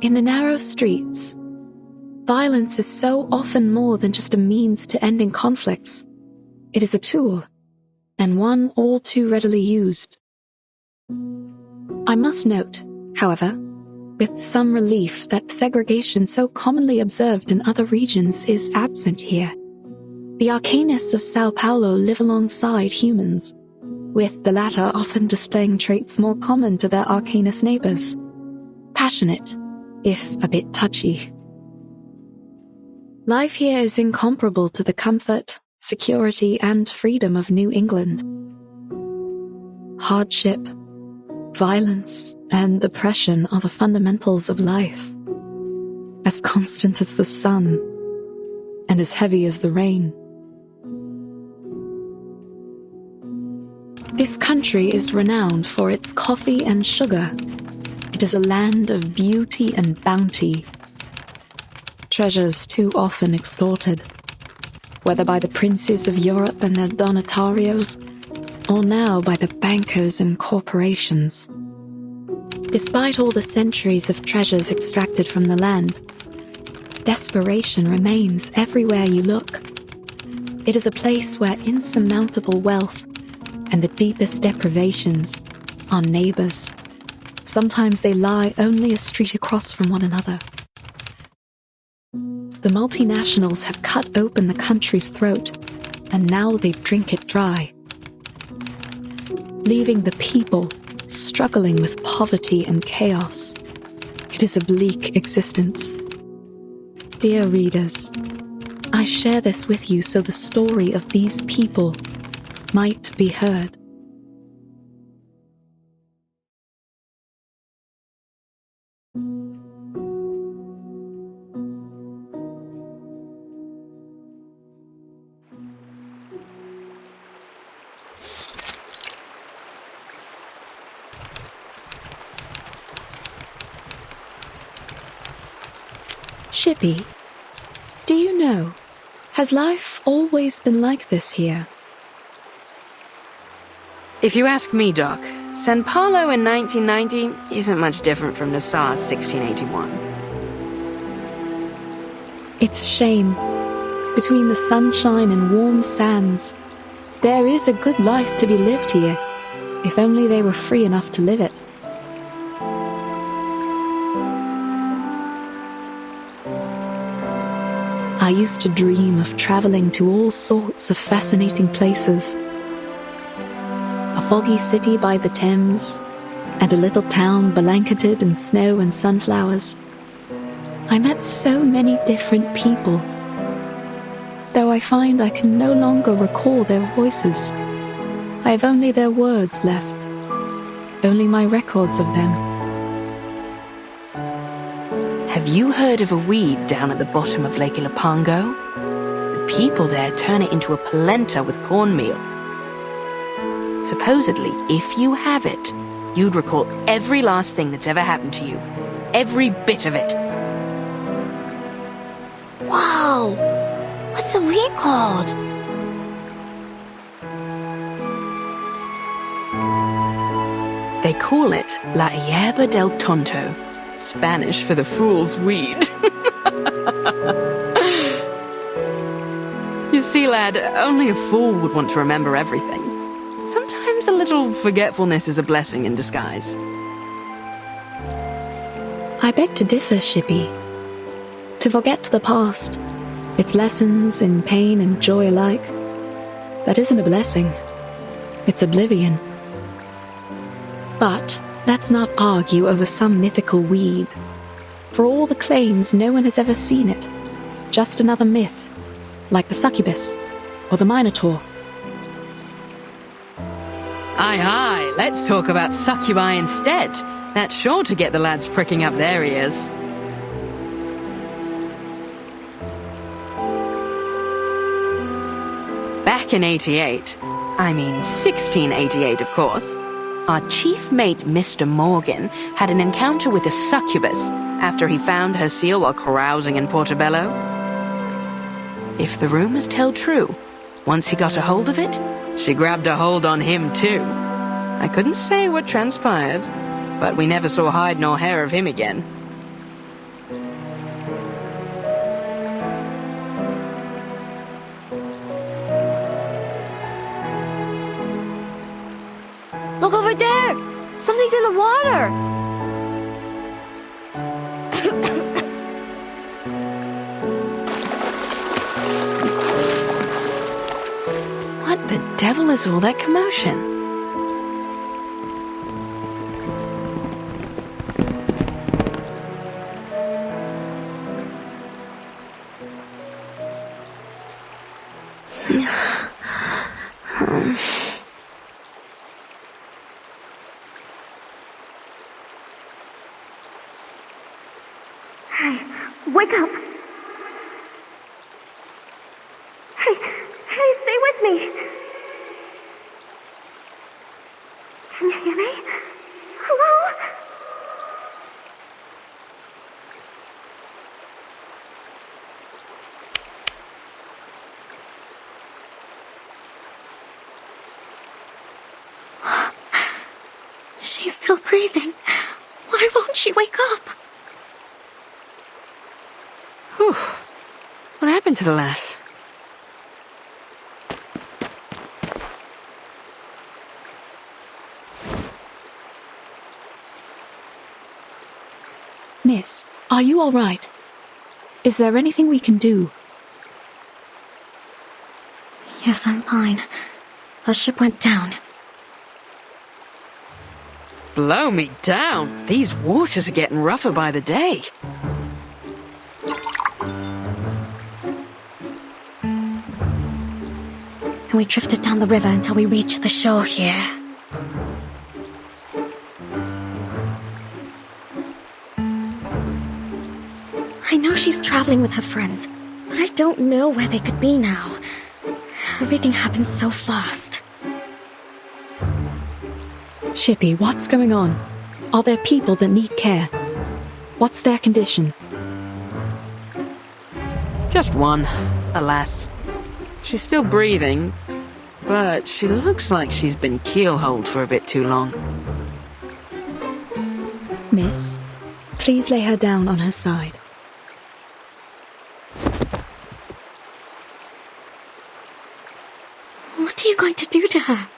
In the narrow streets, violence is so often more than just a means to ending conflicts. It is a tool, and one all too readily used. I must note, however, with some relief that segregation so commonly observed in other regions is absent here. The Arcanists of Sao Paulo live alongside humans, with the latter often displaying traits more common to their Arcanist neighbors. Passionate, if a bit touchy. Life here is incomparable to the comfort, security, and freedom of New England. Hardship, violence, and oppression are the fundamentals of life, as constant as the sun, and as heavy as the rain. This country is renowned for its coffee and sugar. It is a land of beauty and bounty. Treasures too often extorted, whether by the princes of Europe and their donatarios, or now by the bankers and corporations. Despite all the centuries of treasures extracted from the land, desperation remains everywhere you look. It is a place where insurmountable wealth and the deepest deprivations are neighbors. Sometimes they lie only a street across from one another. The multinationals have cut open the country's throat, and now they drink it dry, leaving the people struggling with poverty and chaos. It is a bleak existence. Dear readers, I share this with you so the story of these people might be heard. Shippy, do you know, has life always been like this here? If you ask me, Doc, San Paulo in 1990 isn't much different from Nassau's 1681. It's a shame. Between the sunshine and warm sands, there is a good life to be lived here, if only they were free enough to live it. I used to dream of traveling to all sorts of fascinating places. A foggy city by the Thames, and a little town blanketed in snow and sunflowers. I met so many different people, though I find I can no longer recall their voices. I have only their words left, only my records of them. Have you heard of a weed down at the bottom of Lake Ilopango? The people there turn it into a polenta with cornmeal. Supposedly, if you have it, you'd recall every last thing that's ever happened to you. Every bit of it. Wow! What's the weed called? They call it La Hierba del Tonto, Spanish for the fool's weed. You see, lad, only a fool would want to remember everything. Sometimes a little forgetfulness is a blessing in disguise. I beg to differ, Shippy. To forget the past, its lessons in pain and joy alike, that isn't a blessing. It's oblivion. But let's not argue over some mythical weed. For all the claims, no one has ever seen it. Just another myth, like the succubus or the minotaur. Aye, aye, let's talk about succubi instead. That's sure to get the lads pricking up their ears. Back in 1688 of course, our chief mate, Mr. Morgan, had an encounter with a succubus after he found her seal while carousing in Portobello. If the rumors tell true, once he got a hold of it, she grabbed a hold on him too. I couldn't say what transpired, but we never saw hide nor hair of him again. She's in the water! What the devil is all that commotion? Hey, wake up! Hey, stay with me! Can you hear me? Hello? She's still breathing. Why won't she wake up? Whew. What happened to the lass? Miss, are you all right? Is there anything we can do? Yes, I'm fine. The ship went down. Blow me down. These waters are getting rougher by the day. And we drifted down the river until we reached the shore here. I know she's traveling with her friends, but I don't know where they could be now. Everything happened so fast. Shippy, what's going on? Are there people that need care? What's their condition? Just one, alas. She's still breathing, but she looks like she's been keelholed for a bit too long. Miss, please lay her down on her side. What are you going to do to her?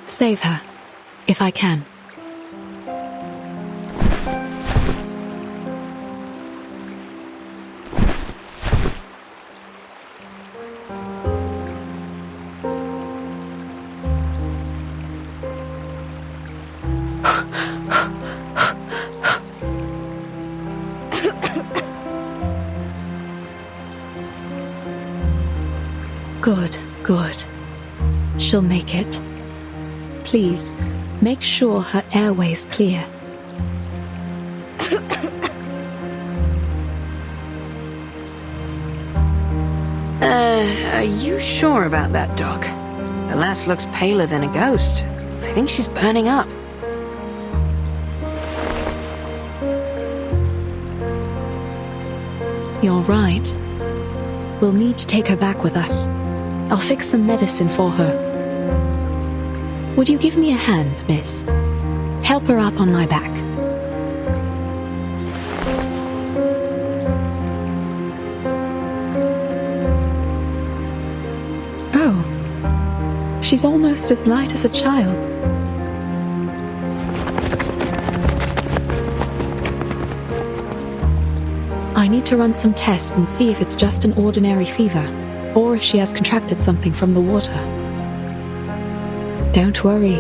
Save her, if I can. Good, good. She'll make it. Please, make sure her airway's clear. Are you sure about that, Doc? The lass looks paler than a ghost. I think she's burning up. You're right. We'll need to take her back with us. I'll fix some medicine for her. Would you give me a hand, miss? Help her up on my back. Oh, she's almost as light as a child. I need to run some tests and see if it's just an ordinary fever, or if she has contracted something from the water. Don't worry.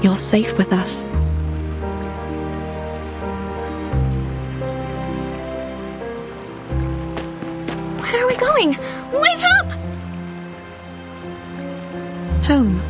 You're safe with us. Where are we going? Wait up! Home.